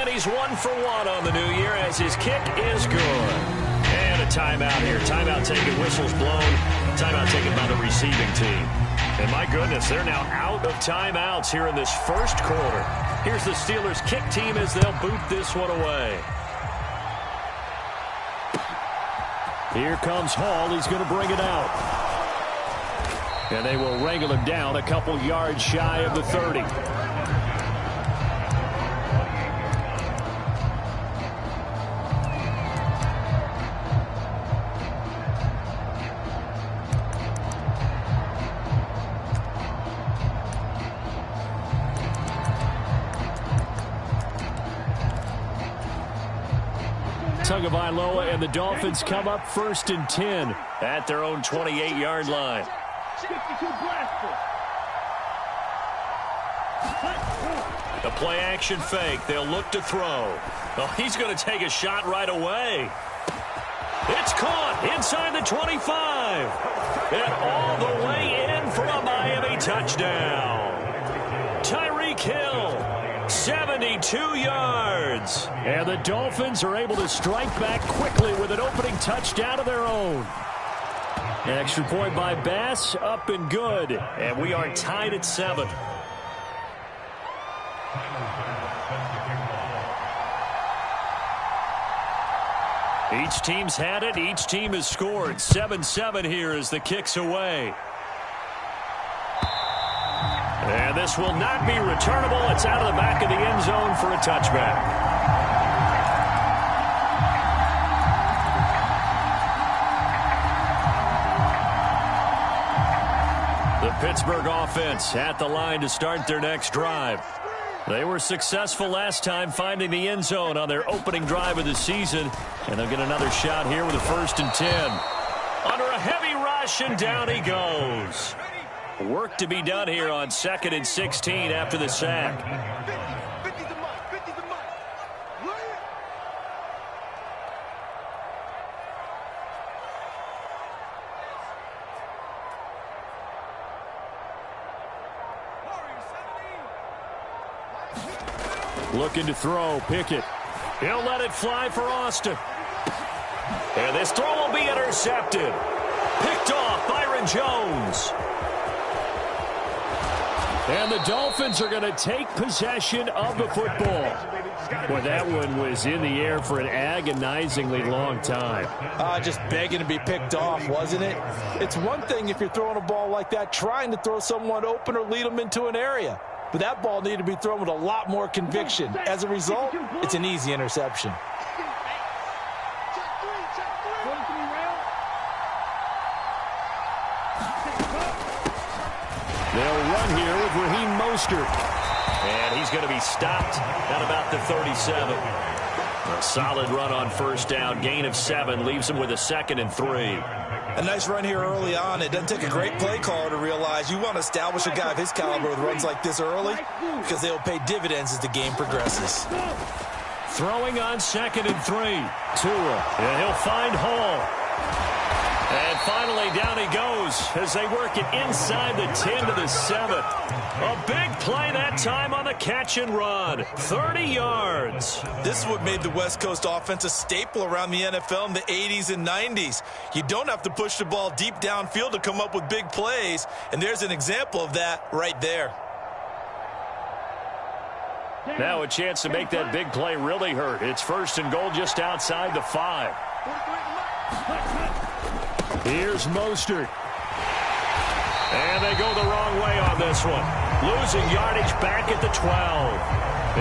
And he's 1 for 1 on the new year as his kick is good. And a timeout here. Timeout taken, whistles blown. Timeout taken by the receiving team. And my goodness, they're now out of timeouts here in this first quarter. Here's the Steelers' kick team as they'll boot this one away. Here comes Hall. He's going to bring it out. And they will wrangle him down a couple yards shy of the 30. Tagovailoa and the Dolphins come up 1st and 10 at their own 28-yard line. The play action fake. They'll look to throw. Oh, he's going to take a shot right away. It's caught inside the 25. And all the way in for a Miami touchdown. Tyreek Hill. 72 yards. And the Dolphins are able to strike back quickly with an opening touchdown of their own. Extra point by Bass, up and good. And we are tied at 7. Each team's had it. Each team has scored. 7-7 here as the kick's away. And this will not be returnable. It's out of the back of the end zone for a touchback. The Pittsburgh offense at the line to start their next drive. They were successful last time finding the end zone on their opening drive of the season. And they'll get another shot here with a 1st and 10. Under a heavy rush, and down he goes. Work to be done here on 2nd and 16 after the sack. Looking to throw, Pickett. He'll let it fly for Austin. And this throw will be intercepted. Picked off Byron Jones. And the Dolphins are going to take possession of the football. Well, that one was in the air for an agonizingly long time. Just begging to be picked off, wasn't it? It's one thing if you're throwing a ball like that, trying to throw someone open or lead them into an area. But that ball needed to be thrown with a lot more conviction. As a result, it's an easy interception. They'll run here with Raheem Mostert. And he's going to be stopped at about the 37. A solid run on 1st down. Gain of 7 leaves him with a 2nd and 3. A nice run here early on. It doesn't take a great play caller to realize you want to establish a guy of his caliber with runs like this early because they'll pay dividends as the game progresses. Throwing on 2nd and 3. Tua. And he'll find Hall. And finally, down he goes as they work it inside the 10 to the 7. A big play that time on the catch and run. 30 yards. This is what made the West Coast offense a staple around the NFL in the 80s and 90s. You don't have to push the ball deep downfield to come up with big plays, and there's an example of that right there. Now a chance to make that big play really hurt. It's 1st and goal just outside the 5. Here's Mostert. And they go the wrong way on this one. Losing yardage back at the 12.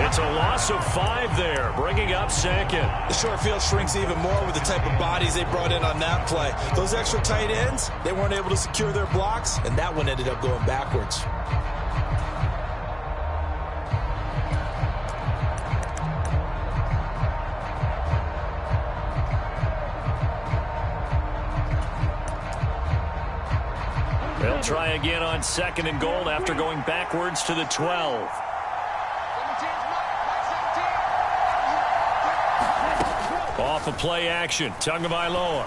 It's a loss of 5 there, bringing up 2nd. The short field shrinks even more with the type of bodies they brought in on that play. Those extra tight ends, they weren't able to secure their blocks, and that one ended up going backwards. They'll try again on 2nd and goal after going backwards to the 12. Off of play action, Tagovailoa.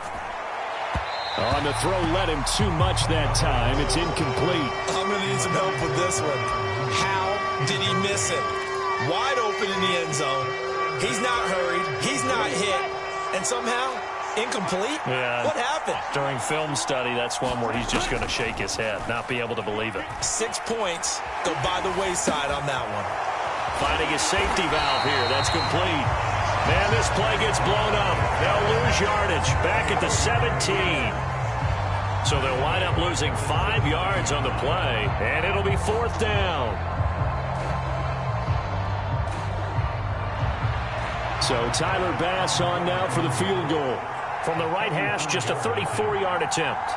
On the throw, led him too much that time. It's incomplete. I'm going to need some help with this one. How did he miss it? Wide open in the end zone. He's not hurried. He's not hit. And somehow, incomplete? Yeah. What happened? During film study, that's one where he's just going to shake his head, not be able to believe it. 6 points go by the wayside on that one. Finding a safety valve here. That's complete. Man, this play gets blown up. They'll lose yardage back at the 17. So they'll wind up losing 5 yards on the play, and it'll be 4th down. So Tyler Bass on now for the field goal. From the right hash, just a 34-yard attempt.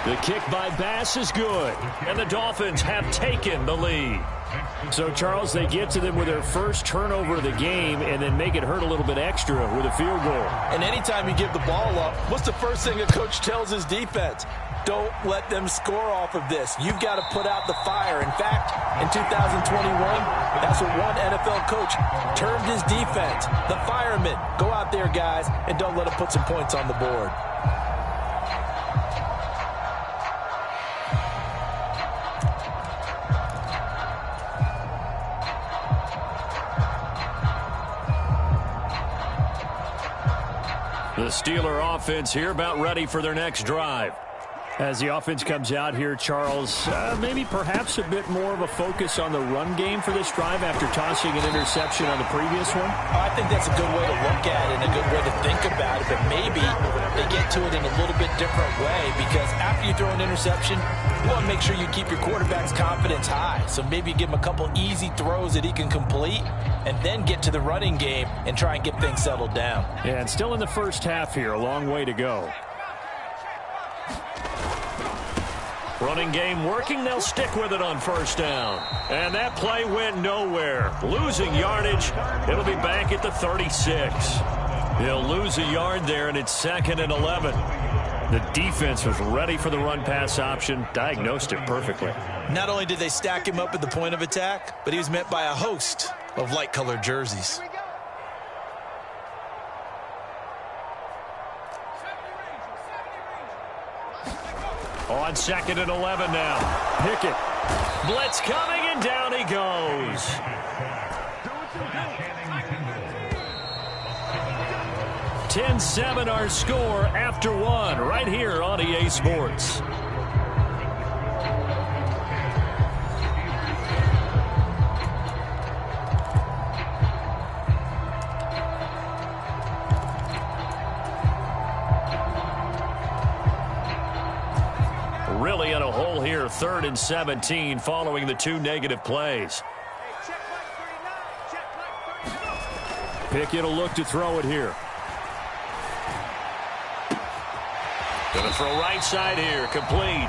The kick by Bass is good, and the Dolphins have taken the lead. So, Charles, they get to them with their first turnover of the game and then make it hurt a little bit extra with a field goal. And anytime you give the ball up, what's the first thing a coach tells his defense? Don't let them score off of this. You've got to put out the fire. In fact, in 2021, that's what one NFL coach termed his defense. The firemen. Go out there, guys, and don't let them put some points on the board. The Steeler offense here about ready for their next drive. As the offense comes out here, Charles, maybe perhaps a bit more of a focus on the run game for this drive after tossing an interception on the previous one? I think that's a good way to look at it and a good way to think about it, but maybe they get to it in a little bit different way because after you throw an interception, you want to make sure you keep your quarterback's confidence high. So maybe you give him a couple easy throws that he can complete and then get to the running game and try and get things settled down. Yeah, and still in the first half here, a long way to go. Running game working, they'll stick with it on first down. And that play went nowhere. Losing yardage, it'll be back at the 36. He'll lose a yard there, and it's 2nd and 11. The defense was ready for the run-pass option, diagnosed it perfectly. Not only did they stack him up at the point of attack, but he was met by a host of light-colored jerseys. On 2nd and 11 now. Pickett. Blitz coming, and down he goes. $10-7 our score after one right here on EA Sports. Really in a hole here, 3rd and 17 following the 2 negative plays. Pickett will look to throw it here. Gonna throw right side here, complete.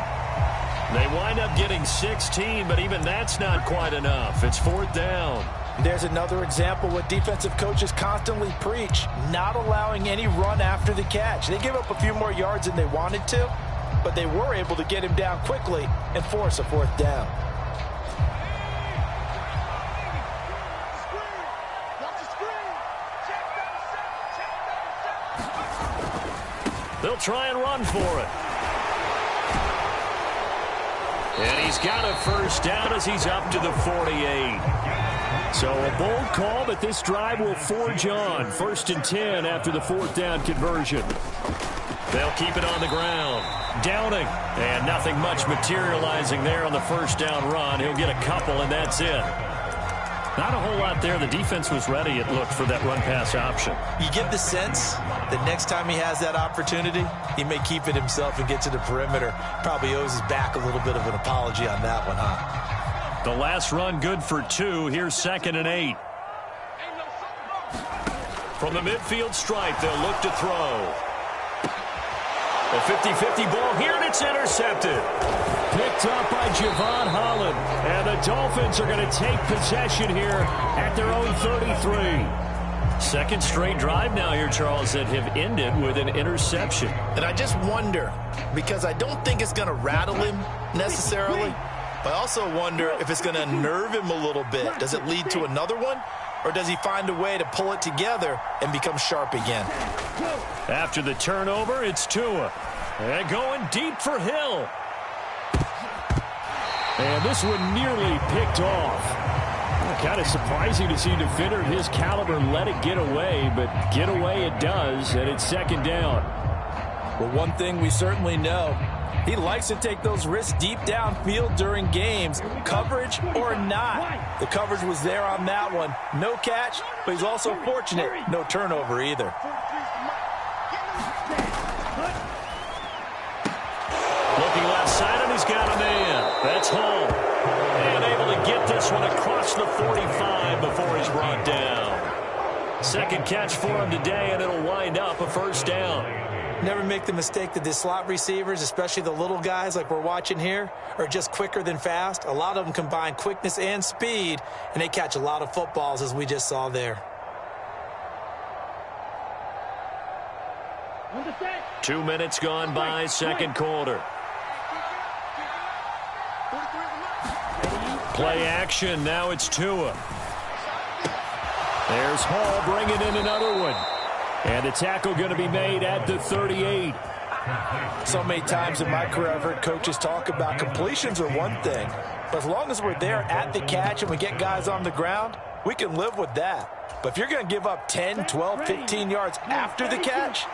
They wind up getting 16, but even that's not quite enough. It's 4th down. There's another example what defensive coaches constantly preach, not allowing any run after the catch. They give up a few more yards than they wanted to, but they were able to get him down quickly and force a 4th down. They'll try and run for it. And he's got a first down as he's up to the 48. So a bold call, but this drive will forge on. 1st and 10 after the 4th down conversion. They'll keep it on the ground. Downing. And nothing much materializing there on the first down run. He'll get a couple, and that's it. Not a whole lot there. The defense was ready, it looked, for that run-pass option. You get the sense that next time he has that opportunity, he may keep it himself and get to the perimeter. Probably owes his back a little bit of an apology on that one, huh? The last run good for 2. Here's 2nd and 8. From the midfield stripe, they'll look to throw. A 50-50 ball here, and it's intercepted. Picked up by Javon Holland. And the Dolphins are going to take possession here at their own 33. Second straight drive now here, Charles, that have ended with an interception. And I just wonder, because I don't think it's going to rattle him necessarily, but I also wonder if it's going to unnerve him a little bit. Does it lead to another one? Or does he find a way to pull it together and become sharp again? After the turnover, it's Tua. And going deep for Hill. And this one nearly picked off. Kind of surprising to see a defender of his caliber let it get away, but get away it does, and it's second down. Well, one thing we certainly know, he likes to take those risks deep downfield during games, coverage or not. The coverage was there on that one. No catch, but he's also fortunate. No turnover either. Looking left side, and he's got a man. That's home. And able to get this one across the 45 before he's brought down. Second catch for him today, and it'll wind up a first down. Never make the mistake that the slot receivers, especially the little guys like we're watching here, are just quicker than fast. A lot of them combine quickness and speed, and they catch a lot of footballs, as we just saw there. 2 minutes gone by, second quarter. Play action, now it's Tua. There's Hall bringing in another one. And the tackle going to be made at the 38. So many times in my career I've heard coaches talk about completions are one thing. But as long as we're there at the catch and we get guys on the ground, we can live with that. But if you're going to give up 10, 12, 15 yards after the catch,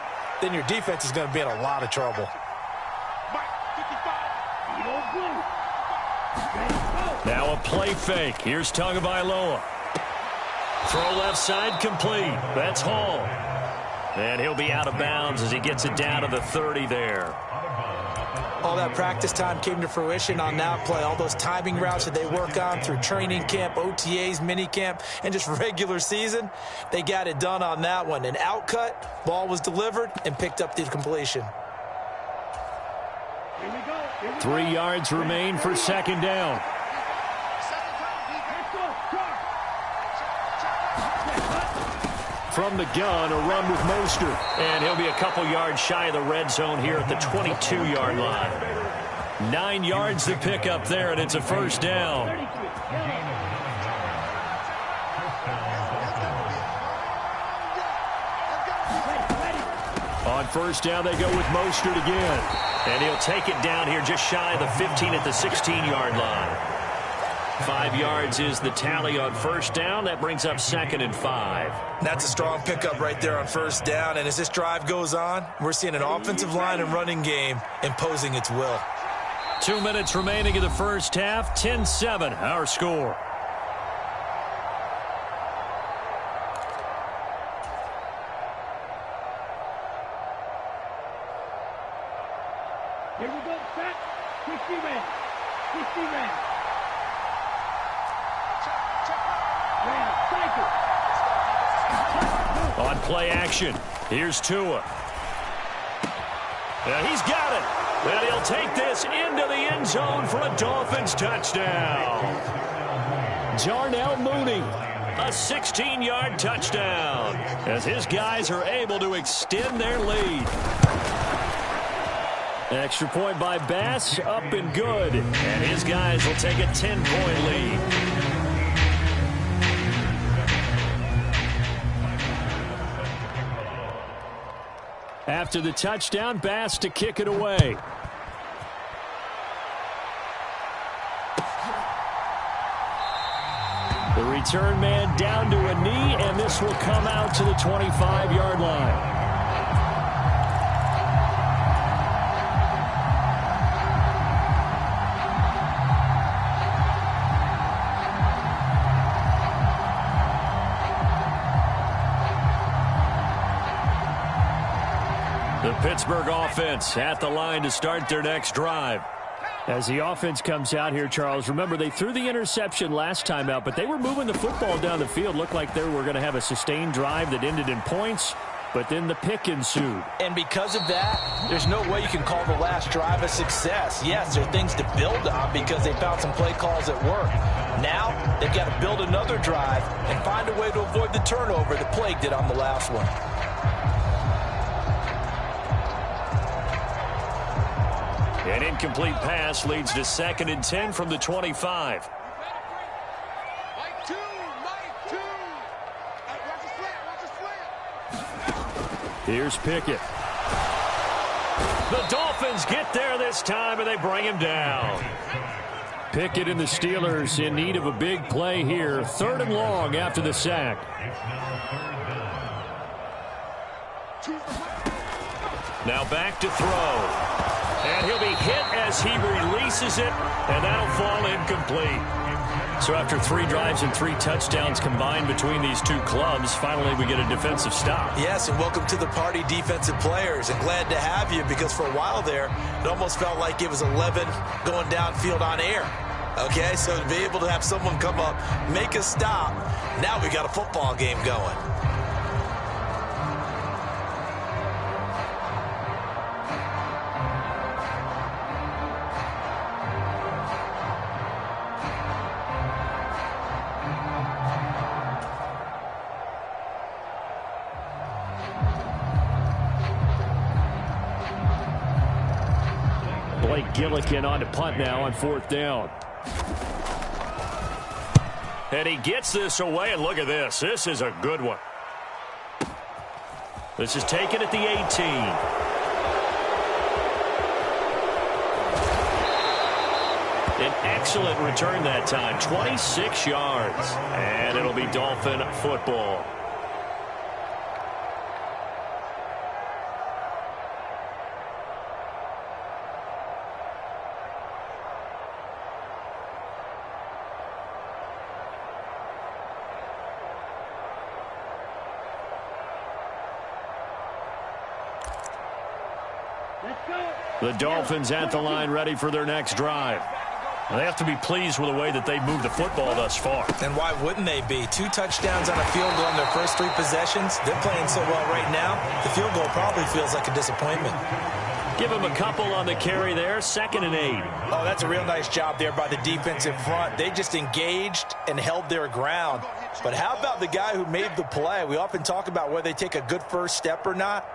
then your defense is going to be in a lot of trouble. Now a play fake. Here's Tagovailoa. Throw left side complete. That's Hall. And he'll be out of bounds as he gets it down to the 30 there. All that practice time came to fruition on that play. All those timing routes that they work on through training camp, OTAs, minicamp, and just regular season, they got it done on that one. An outcut, ball was delivered, and picked up the completion. 3 yards remain for second down. From the gun, a run with Mostert. And he'll be a couple yards shy of the red zone here at the 22-yard line. 9 yards to pick up there, and it's a first down. On first down, they go with Mostert again. And he'll take it down here just shy of the 15 at the 16-yard line. 5 yards is the tally on first down. That brings up 2nd and 5. That's a strong pickup right there on first down. And as this drive goes on, we're seeing an offensive line and running game imposing its will. 2 minutes remaining in the first half. 10-7, our score. Here we go, set. 60 red. 60 red. On play action, here's Tua. And he's got it. And he'll take this into the end zone for a Dolphins touchdown. Darnell Mooney, a 16-yard touchdown, as his guys are able to extend their lead. Extra point by Bass, up and good. And his guys will take a 10-point lead. After the touchdown, Bass to kick it away. The return man down to a knee, and this will come out to the 25-yard line. The Pittsburgh offense at the line to start their next drive. As the offense comes out here, Charles, remember they threw the interception last time out, but they were moving the football down the field. Looked like they were going to have a sustained drive that ended in points, but then the pick ensued. And because of that, there's no way you can call the last drive a success. Yes, there are things to build on because they found some play calls that work. Now, they've got to build another drive and find a way to avoid the turnover that plagued it on the last one. An incomplete pass leads to 2nd and 10 from the 25. Here's Pickett. The Dolphins get there this time, and they bring him down. Pickett and the Steelers in need of a big play here. 3rd and long after the sack. Now back to throw. And he'll be hit as he releases it, and that'll fall incomplete. So after 3 drives and 3 touchdowns combined between these two clubs, finally we get a defensive stop. Yes, and welcome to the party, defensive players. And glad to have you, because for a while there, it almost felt like it was 11 going downfield on air. Okay, so to be able to have someone come up, make a stop, now we got a football game going. Gillikin on to punt now on 4th down. And he gets this away, and look at this. This is a good one. This is taken at the 18. An excellent return that time, 26 yards. And it'll be Dolphin football. The Dolphins at the line, ready for their next drive. They have to be pleased with the way that they've moved the football thus far. And why wouldn't they be? 2 touchdowns on a field goal in their first 3 possessions. They're playing so well right now, the field goal probably feels like a disappointment. Give him a couple on the carry there, 2nd and 8. Oh, that's a real nice job there by the defensive front. They just engaged and held their ground. But how about the guy who made the play? We often talk about whether they take a good first step or not.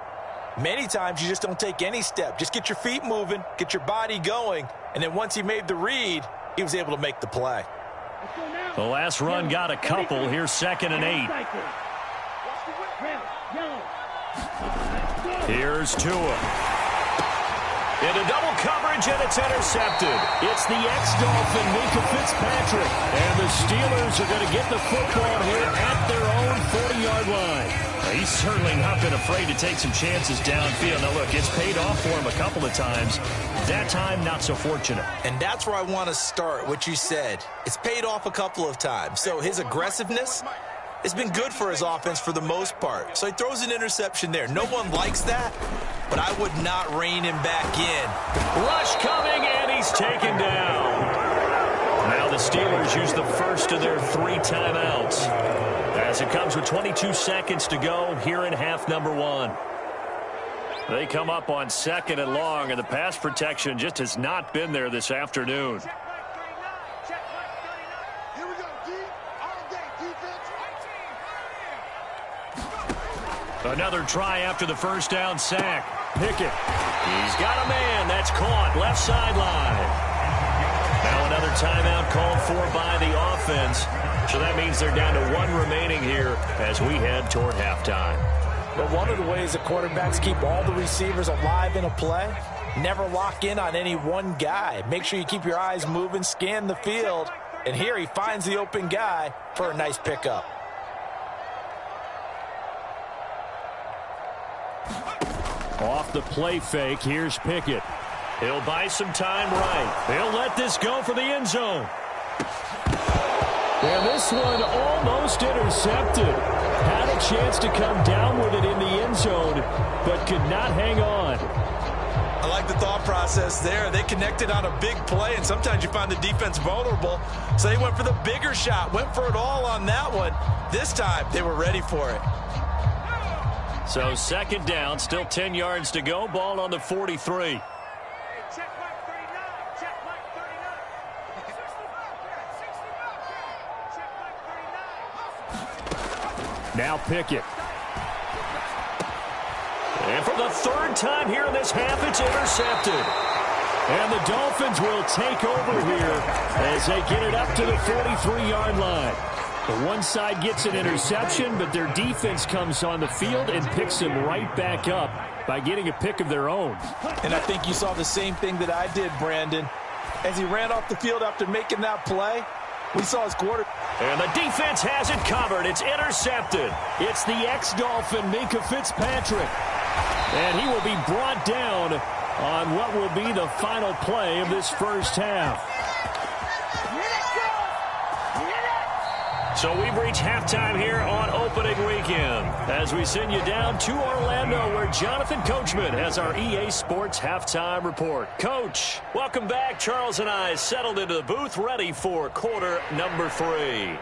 Many times you just don't take any step. Just get your feet moving, get your body going, and then once he made the read, he was able to make the play. The last run got a couple. Here's 2nd and 8. Here's Tua. Into double coverage, and it's intercepted. It's the ex-Dolphin, Minka Fitzpatrick. And the Steelers are going to get the football here at their own 40-yard line. He's certainly not been afraid to take some chances downfield. Now, look, it's paid off for him a couple of times. That time, not so fortunate. And that's where I want to start, what you said. It's paid off a couple of times. So his aggressiveness has been good for his offense for the most part. So he throws an interception there. No one likes that, but I would not rein him back in. Rush coming, and he's taken down. Now the Steelers use the first of their 3 timeouts, as it comes with 22 seconds to go here in half number 1. They come up on 2nd and long, and the pass protection just has not been there this afternoon. Another try after the first down sack. Pickett. He's got a man. That's caught. Left sideline. Now another timeout called for by the offense. So that means they're down to 1 remaining here as we head toward halftime. But one of the ways the quarterbacks keep all the receivers alive in a play, never lock in on any one guy. Make sure you keep your eyes moving, scan the field. And here he finds the open guy for a nice pickup. Off the play fake, here's Pickett. He'll buy some time right. He'll let this go for the end zone. And this one almost intercepted. Had a chance to come down with it in the end zone, but could not hang on. I like the thought process there. They connected on a big play, and sometimes you find the defense vulnerable. So they went for the bigger shot, went for it all on that one. This time, they were ready for it. So 2nd down, still 10 yards to go. Ball on the 43. Now Pickett. And for the 3rd time here in this half, it's intercepted. And the Dolphins will take over here as they get it up to the 43-yard line. The one side gets an interception, but their defense comes on the field and picks them right back up by getting a pick of their own. And I think you saw the same thing that I did, Brandon. as he ran off the field after making that play. We saw his quarter. And the defense has it covered. It's intercepted. It's the ex-Dolphin, Minkah Fitzpatrick. And he will be brought down on what will be the final play of this first half. So we've reached halftime here on opening weekend as we send you down to Orlando where Jonathan Coachman has our EA Sports halftime report. Coach, welcome back. Charles and I settled into the booth ready for quarter number 3.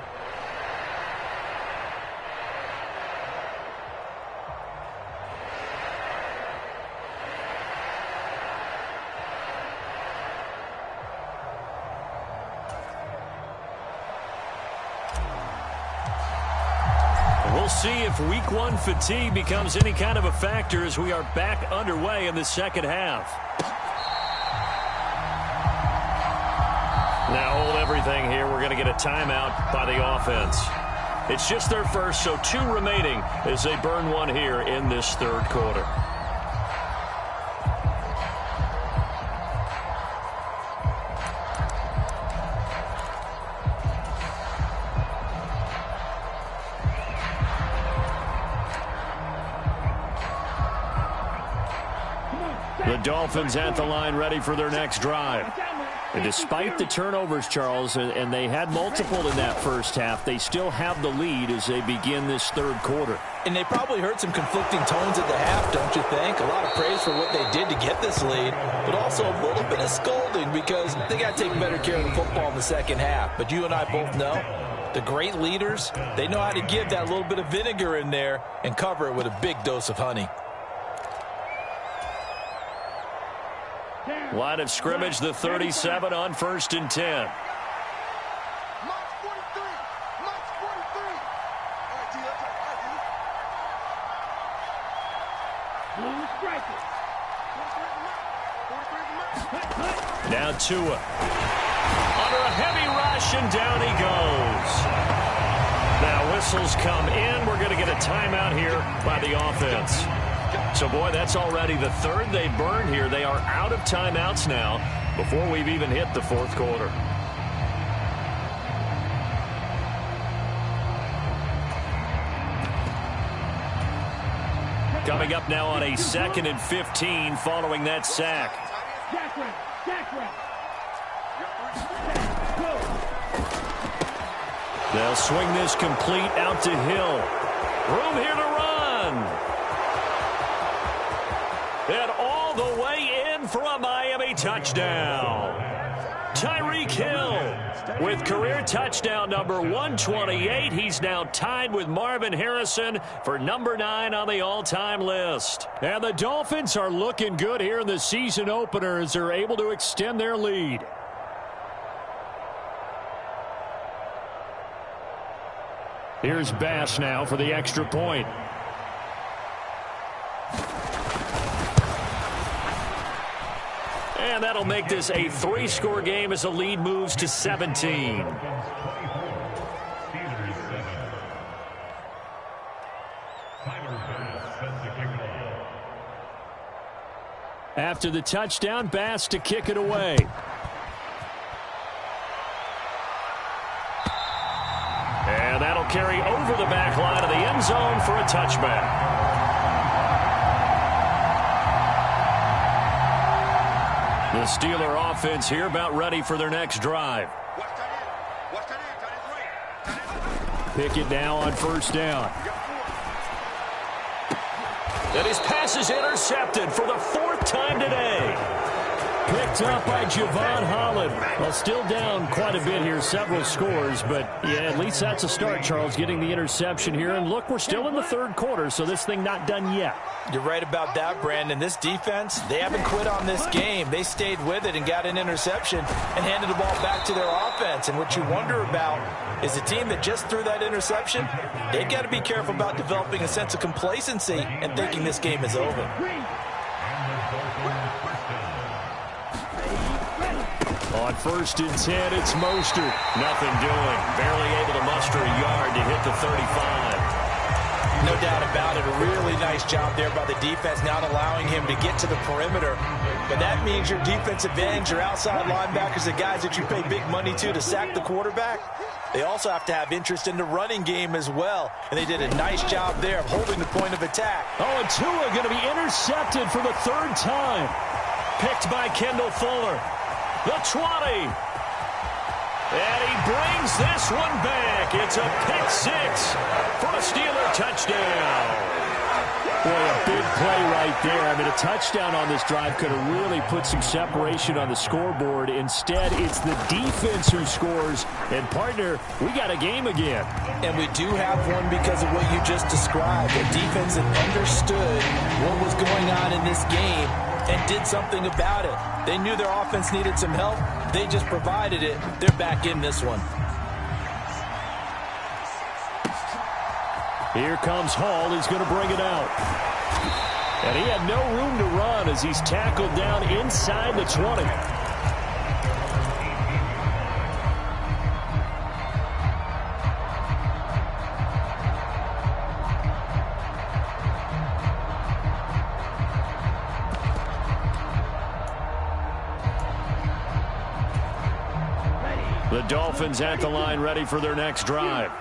See if week 1 fatigue becomes any kind of a factor as we are back underway in the second half. Now hold everything here. We're going to get a timeout by the offense. It's just their first, so 2 remaining as they burn 1 here in this third quarter. The Dolphins at the line ready for their next drive. And despite the turnovers, Charles, and they had multiple in that first half, they still have the lead as they begin this third quarter. And they probably heard some conflicting tones at the half, don't you think? A lot of praise for what they did to get this lead, but also a little bit of scolding because they got to take better care of the football in the second half. But you and I both know the great leaders, they know how to give that little bit of vinegar in there and cover it with a big dose of honey. Line of scrimmage, the 37 on 1st and 10. Now Tua. Under a heavy rush, and down he goes. Now whistles come in. We're going to get a timeout here by the offense. So, boy, that's already the third they burned here. They are out of timeouts now before we've even hit the fourth quarter. Coming up now on a 2nd and 15 following that sack. They'll swing this complete out to Hill. Room here to run. And all the way in for a Miami touchdown. Tyreek Hill with career touchdown number 128. He's now tied with Marvin Harrison for number 9 on the all-time list. And the Dolphins are looking good here in the season opener as they're able to extend their lead. Here's Bass now for the extra point. And that'll make this a 3-score game as the lead moves to 17. After the touchdown, Bass to kick it away. And that'll carry over the back line of the end zone for a touchback. The Steeler offense here about ready for their next drive. Pickett now on 1st down. And his pass is intercepted for the 4th time today. Picked up by Javon Holland. Well, still down quite a bit here, several scores, but yeah, at least that's a start, Charles, getting the interception here. And look, we're still in the third quarter, so this thing not done yet. You're right about that, Brandon. This defense, they haven't quit on this game. They stayed with it and got an interception and handed the ball back to their offense. And what you wonder about is a team that just threw that interception, they've got to be careful about developing a sense of complacency and thinking this game is over. On 1st and 10, it's Mostert. Nothing doing. Barely able to muster a yard to hit the 35. No doubt about it. A really nice job there by the defense, not allowing him to get to the perimeter. But that means your defensive ends, your outside linebackers, the guys that you pay big money to sack the quarterback, they also have to have interest in the running game as well. And they did a nice job there of holding the point of attack. Oh, and Tua going to be intercepted for the third time. Picked by Kendall Fuller. The 20. And he brings this one back. It's a pick six for a Steeler touchdown. Boy, a big play right there. I mean, a touchdown on this drive could have really put some separation on the scoreboard. Instead, it's the defense who scores. And, partner, we got a game again. And we do have one because of what you just described. The defense that understood what was going on in this game and did something about it. They knew their offense needed some help. They just provided it. They're back in this one. Here comes Hall. He's going to bring it out. And he had no room to run as he's tackled down inside the 20. The Dolphins at the line ready for their next drive.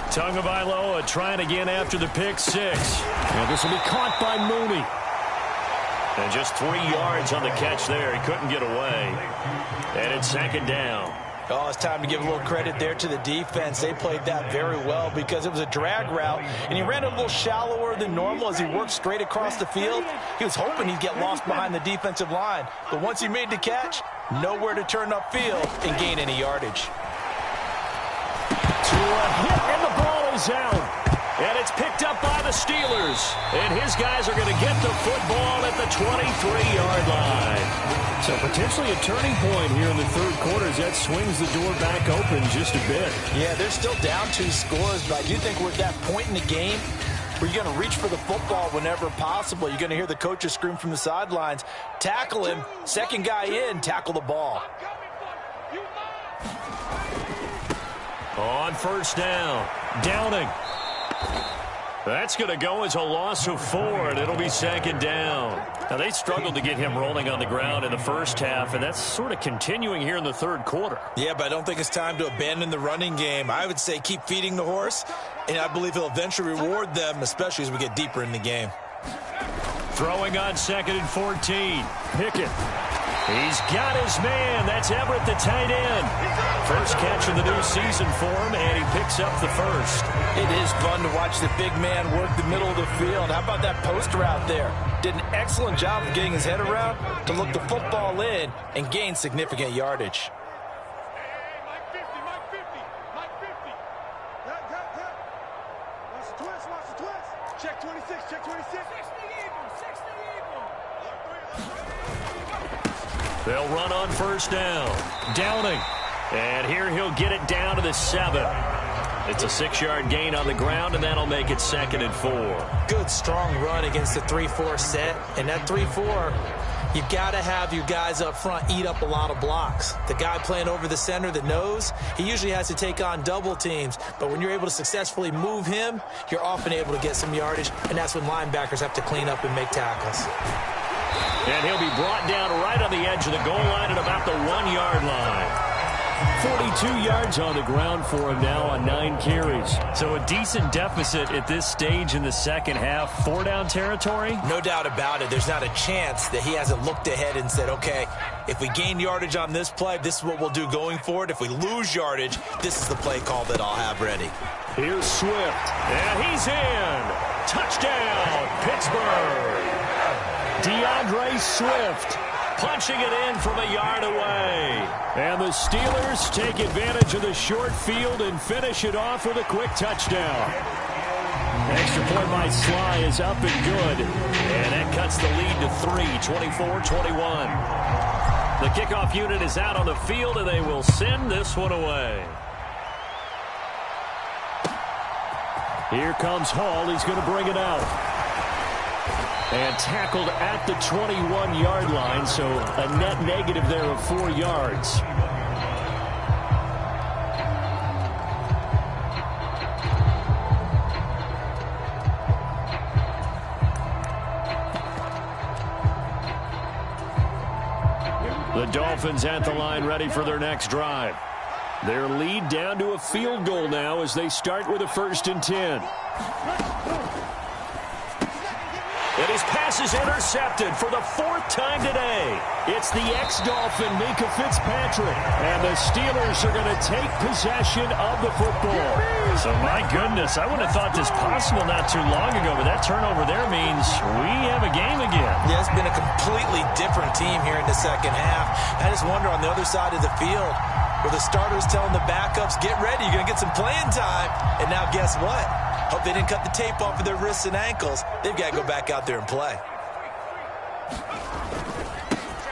Tagovailoa trying again after the pick six. And this will be caught by Mooney. And just 3 yards on the catch there. He couldn't get away. And it's second down. Oh, it's time to give a little credit there to the defense. They played that very well because it was a drag route, and he ran it a little shallower than normal as he worked straight across the field. He was hoping he'd get lost behind the defensive line. But once he made the catch, nowhere to turn upfield and gain any yardage. To a hit, and the ball is out. And it's picked up by the Steelers. And his guys are going to get the football at the 23-yard line. So potentially a turning point here in the third quarter as that swings the door back open just a bit. Yeah, they're still down 2 scores, but I do think we're at that point in the game where you're going to reach for the football whenever possible. You're going to hear the coaches scream from the sidelines, tackle him, second guy in, tackle the ball. On first down, Downing. That's going to go as a loss of 4, and it'll be second down. Now, they struggled to get him rolling on the ground in the first half, and that's sort of continuing here in the third quarter. Yeah, but I don't think it's time to abandon the running game. I would say keep feeding the horse, and I believe he'll eventually reward them, especially as we get deeper in the game. Throwing on 2nd and 14. Pickett. He's got his man. That's Everett, the tight end. First catch of the new season for him, and he picks up the first. It is fun to watch the big man work the middle of the field. How about that post route there? Did an excellent job of getting his head around to look the football in and gain significant yardage. Check 26, check 26. They'll run on first down. Downing. And here he'll get it down to the 7. It's a 6-yard gain on the ground, and that'll make it 2nd and 4. Good, strong run against the 3-4 set. And that 3-4, you've got to have your guys up front eat up a lot of blocks. The guy playing over the center, the nose, he usually has to take on double teams. But when you're able to successfully move him, you're often able to get some yardage, and that's when linebackers have to clean up and make tackles. And he'll be brought down right on the edge of the goal line at about the 1-yard line. 42 yards on the ground for him now on 9 carries. So a decent deficit at this stage in the second half. 4-down territory? No doubt about it. There's not a chance that he hasn't looked ahead and said, okay, if we gain yardage on this play, this is what we'll do going forward. If we lose yardage, this is the play call that I'll have ready. Here's Swift. And he's in. Touchdown, Pittsburgh. DeAndre Swift punching it in from a yard away. And the Steelers take advantage of the short field and finish it off with a quick touchdown. Extra point by Sly is up and good. And that cuts the lead to 3, 24-21. The kickoff unit is out on the field, and they will send this one away. Here comes Hall. He's going to bring it out. And tackled at the 21-yard line, so a net negative there of 4 yards. The Dolphins at the line ready for their next drive. Their lead down to a field goal now as they start with a 1st and 10. And his pass is intercepted for the 4th time today. It's the ex-Dolphin, Minkah Fitzpatrick. And the Steelers are going to take possession of the football. So, my goodness, I wouldn't have thought this possible not too long ago, but that turnover there means we have a game again. Yeah, it's been a completely different team here in the second half. I just wonder on the other side of the field, where the starters telling the backups, get ready, you're going to get some playing time. And now guess what? Hope they didn't cut the tape off of their wrists and ankles. They've got to go back out there and play.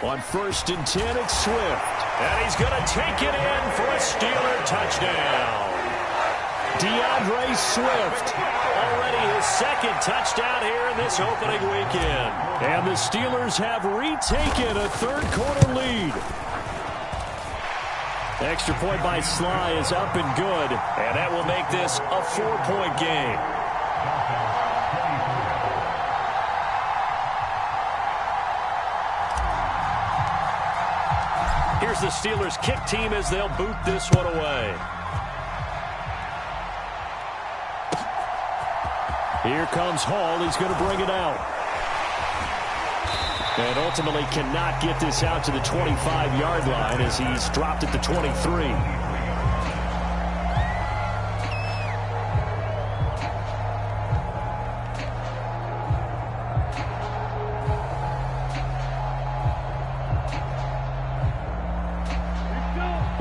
On 1st and 10, it's Swift. And he's going to take it in for a Steeler touchdown. DeAndre Swift. Already his 2nd touchdown here in this opening weekend. And the Steelers have retaken a 3rd quarter lead. Extra point by Sly is up and good. And that will make this a 4-point game. Here's the Steelers kick team as they'll boot this one away. Here comes Hall. He's going to bring it out. And ultimately cannot get this out to the 25-yard line as he's dropped at the 23.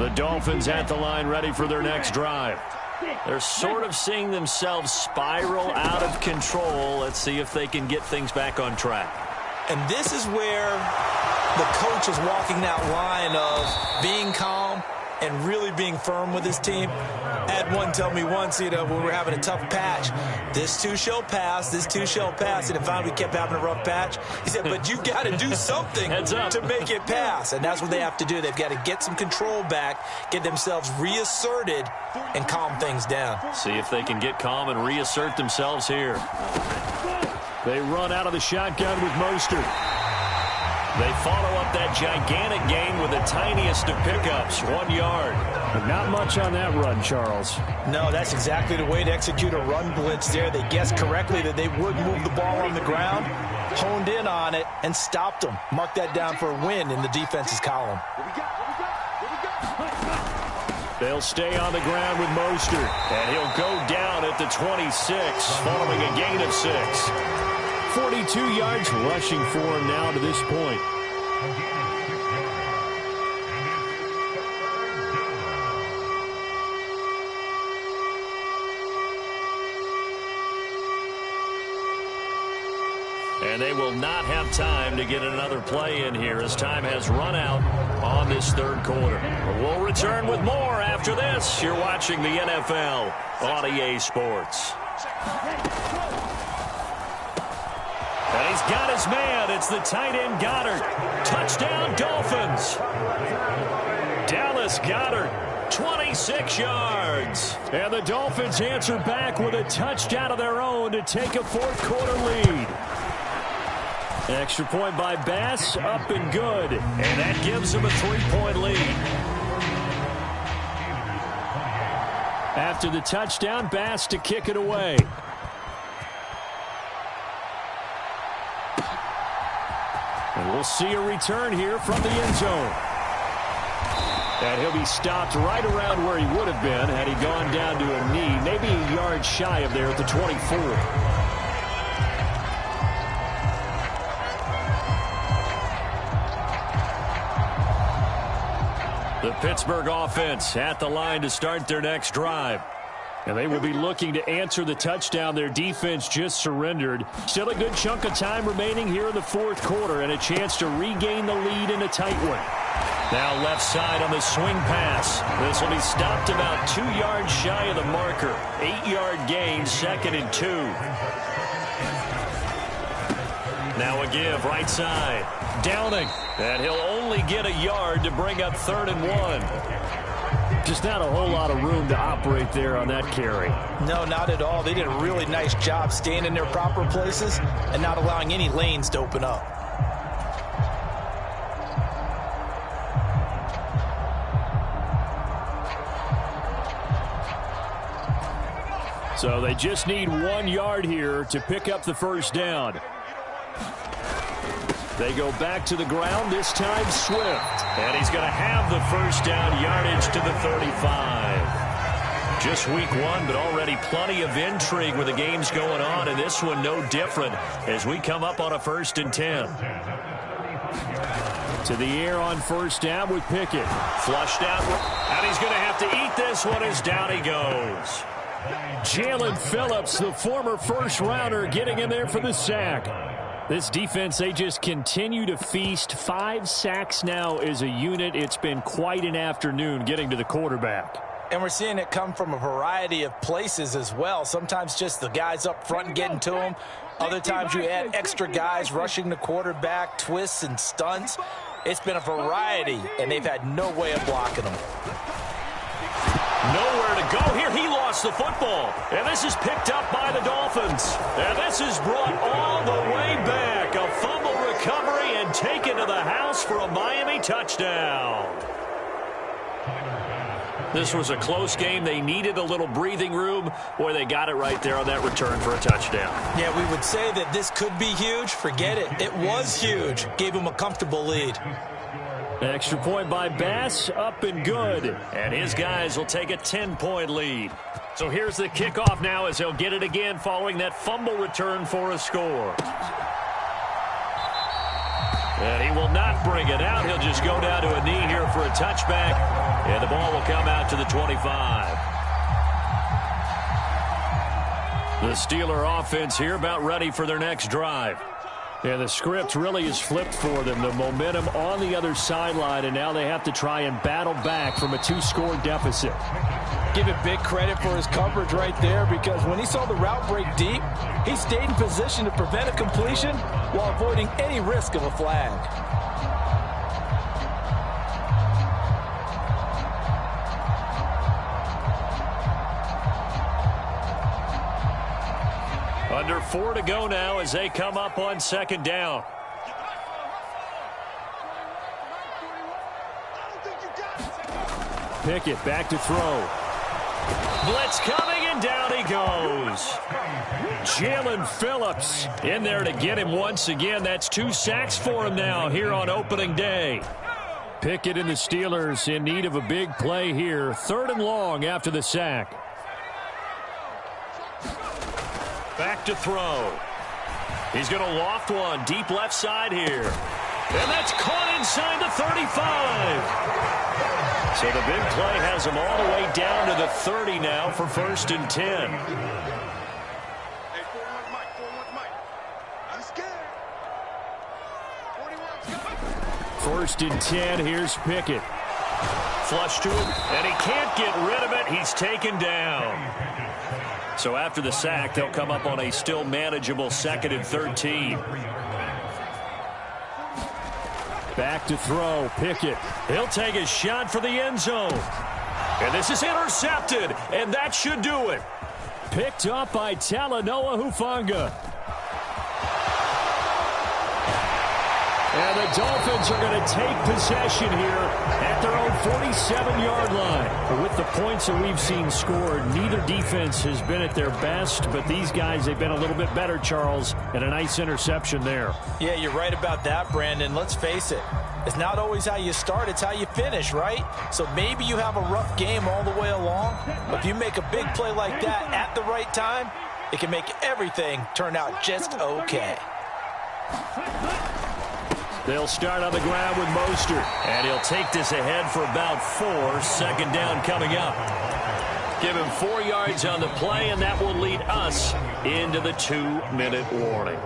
The Dolphins at the line ready for their next drive. They're sort of seeing themselves spiral out of control. Let's see if they can get things back on track. And this is where the coach is walking that line of being calm and really being firm with his team. I had one tell me once, when we were having a tough patch, this too shall pass, this too shall pass. And finally we kept having a rough patch. He said, but you got to do something to make it pass. And that's what they have to do. They've got to get some control back, get themselves reasserted, and calm things down. See if they can get calm and reassert themselves here. They run out of the shotgun with Mostert. They follow up that gigantic gain with the tiniest of pickups, 1 yard. But not much on that run, Charles. No, that's exactly the way to execute a run blitz there. They guessed correctly that they would move the ball on the ground, honed in on it, and stopped them. Mark that down for a win in the defense's column. They'll stay on the ground with Mostert. And he'll go down at the 26, following a gain of 6. 42 yards rushing for him now to this point. And they will not have time to get another play in here as time has run out on this 3rd quarter. We'll return with more after this. You're watching the NFL on EA Sports. And he's got his man. It's the tight end Goddard. Touchdown Dolphins. Dallas Goddard, 26 yards. And the Dolphins answer back with a touchdown of their own to take a 4th quarter lead. Extra point by Bass, up and good. And that gives him a 3-point lead. After the touchdown, Bass to kick it away. And we'll see a return here from the end zone. And he'll be stopped right around where he would have been had he gone down to a knee, maybe a yard shy of there at the 24. The Pittsburgh offense at the line to start their next drive. And they will be looking to answer the touchdown their defense just surrendered. Still a good chunk of time remaining here in the 4th quarter and a chance to regain the lead in a tight one. Now left side on the swing pass. This will be stopped about 2 yards shy of the marker. 8-yard gain, 2nd and 2. Now a give right side. Downing. And he'll only get a yard to bring up 3rd and 1. Just not a whole lot of room to operate there on that carry. No, not at all. They did a really nice job staying in their proper places and not allowing any lanes to open up. So they just need 1 yard here to pick up the first down. They go back to the ground, this time Swift. And he's going to have the first down yardage to the 35. Just week 1, but already plenty of intrigue with the games going on, and this one no different as we come up on a 1st and 10. To the air on first down with Pickett. Flushed out, and he's going to have to eat this one as down he goes. Jalen Phillips, the former first-rounder, getting in there for the sack. This defense, they just continue to feast. 5 sacks now as a unit. It's been quite an afternoon getting to the quarterback. And we're seeing it come from a variety of places as well. Sometimes just the guys up front and getting to them. Other times you add extra guys rushing the quarterback, twists and stunts. It's been a variety, and they've had no way of blocking them. Nowhere to go here. He lost the football. And this is picked up by the Dolphins. And this is brought all the way back. A fumble recovery and taken to the house for a Miami touchdown. This was a close game. They needed a little breathing room. Boy, they got it right there on that return for a touchdown. Yeah, we would say that this could be huge. Forget it. It was huge. Gave him a comfortable lead. Extra point by Bass, up and good. And his guys will take a 10-point lead. So here's the kickoff now as he'll get it again following that fumble return for a score. And he will not bring it out. He'll just go down to a knee here for a touchback. And the ball will come out to the 25. The Steeler offense here about ready for their next drive. Yeah, the script really is flipped for them. The momentum on the other sideline, and now they have to try and battle back from a 2-score deficit. Give it big credit for his coverage right there, because when he saw the route break deep, he stayed in position to prevent a completion while avoiding any risk of a flag. Under 4 to go now as they come up on 2nd down. Pickett back to throw. Blitz coming, and down he goes. Jalen Phillips in there to get him once again. That's 2 sacks for him now here on opening day. Pickett and the Steelers in need of a big play here. 3rd and long after the sack. Back to throw. He's going to loft one deep left side here. And that's caught inside the 35. So the big play has him all the way down to the 30 now for 1st and 10. First and 10, here's Pickett. Flush to him, and he can't get rid of it. He's taken down. So after the sack, they'll come up on a still manageable 2nd and 13. Back to throw, Pickett. He'll take a shot for the end zone. And this is intercepted, and that should do it. Picked up by Talanoa Hufanga. And the Dolphins are going to take possession here at their own 47-yard line. With the points that we've seen scored, neither defense has been at their best, but these guys, they've been a little bit better, Charles, and a nice interception there. Yeah, you're right about that, Brandon. Let's face it. It's not always how you start, it's how you finish, right? So maybe you have a rough game all the way along, but if you make a big play like that at the right time, it can make everything turn out just okay. They'll start on the ground with Mostert. And he'll take this ahead for about 4. 2nd down coming up. Give him 4 yards on the play, and that will lead us into the 2-minute warning.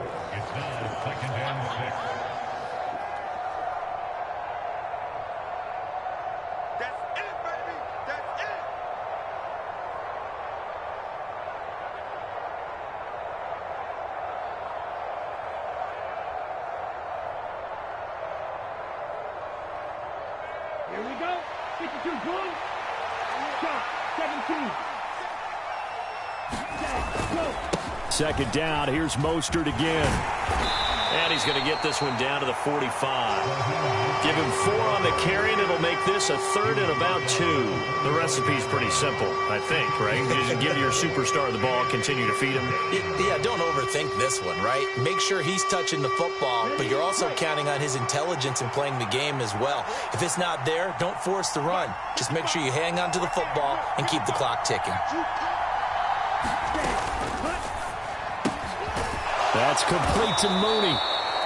52, boom. Shot, 17. Set, go. Second down. Here's Mostert again. And he's going to get this one down to the 45. Give him 4 on the carry, and it'll make this a 3rd and about 2. The recipe's pretty simple, I think, right? You just give your superstar the ball, continue to feed him. Yeah, don't overthink this one, right? Make sure he's touching the football, but you're also counting on his intelligence in playing the game as well. If it's not there, don't force the run. Just make sure you hang on to the football and keep the clock ticking. That's complete to Mooney.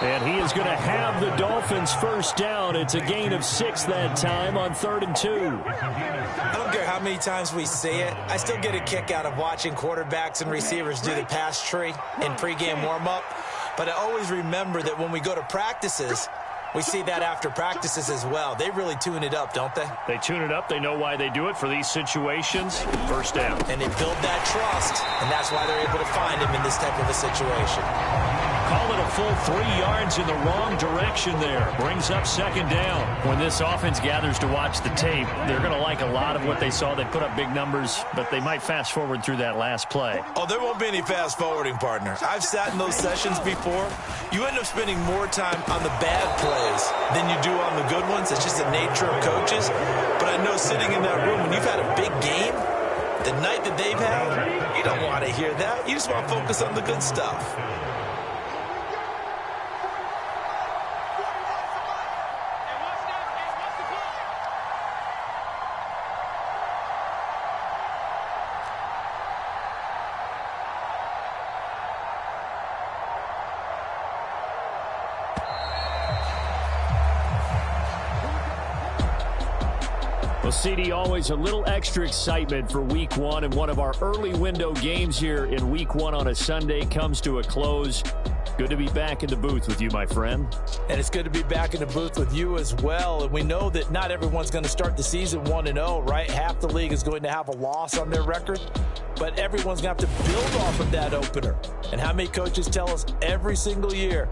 And he is going to have the Dolphins first down. It's a gain of 6 that time on 3rd and 2. I don't care how many times we see it. I still get a kick out of watching quarterbacks and receivers do the pass tree in pregame warm-up. But I always remember that when we go to practices, we see that after practices as well. They really tune it up, don't they? They tune it up. They know why they do it for these situations. First down. And they build that trust, and that's why they're able to find him in this type of a situation. Call it a full 3 yards in the wrong direction there. Brings up second down. When this offense gathers to watch the tape, they're going to like a lot of what they saw. They put up big numbers, but they might fast forward through that last play. Oh, there won't be any fast forwarding, partner. I've sat in those sessions before. You end up spending more time on the bad plays than you do on the good ones. It's just the nature of coaches. But I know sitting in that room, when you've had a big game, the night that they've had, you don't want to hear that. You just want to focus on the good stuff. CD, always a little extra excitement for Week 1, and one of our early window games here in Week 1 on a Sunday comes to a close. Good to be back in the booth with you, my friend. And it's good to be back in the booth with you as well. And we know that not everyone's going to start the season 1-0, right? Half the league is going to have a loss on their record. But everyone's going to have to build off of that opener. And how many coaches tell us every single year,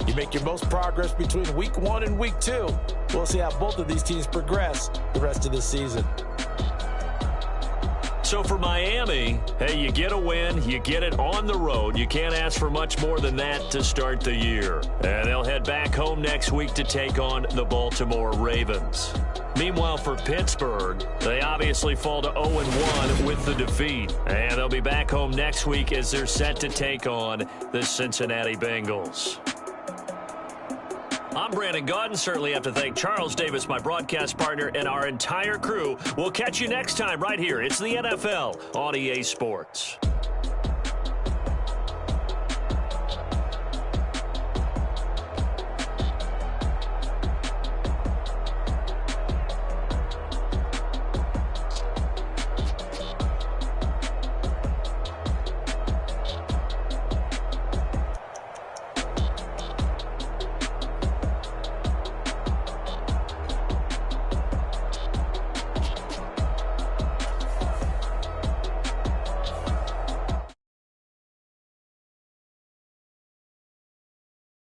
you make your most progress between Week 1 and Week 2. We'll see how both of these teams progress the rest of this season. So for Miami, hey, you get a win, you get it on the road. You can't ask for much more than that to start the year. And they'll head back home next week to take on the Baltimore Ravens. Meanwhile, for Pittsburgh, they obviously fall to 0-1 with the defeat. And they'll be back home next week as they're set to take on the Cincinnati Bengals. I'm Brandon Gaudin. Certainly have to thank Charles Davis, my broadcast partner, and our entire crew. We'll catch you next time right here. It's the NFL on EA Sports.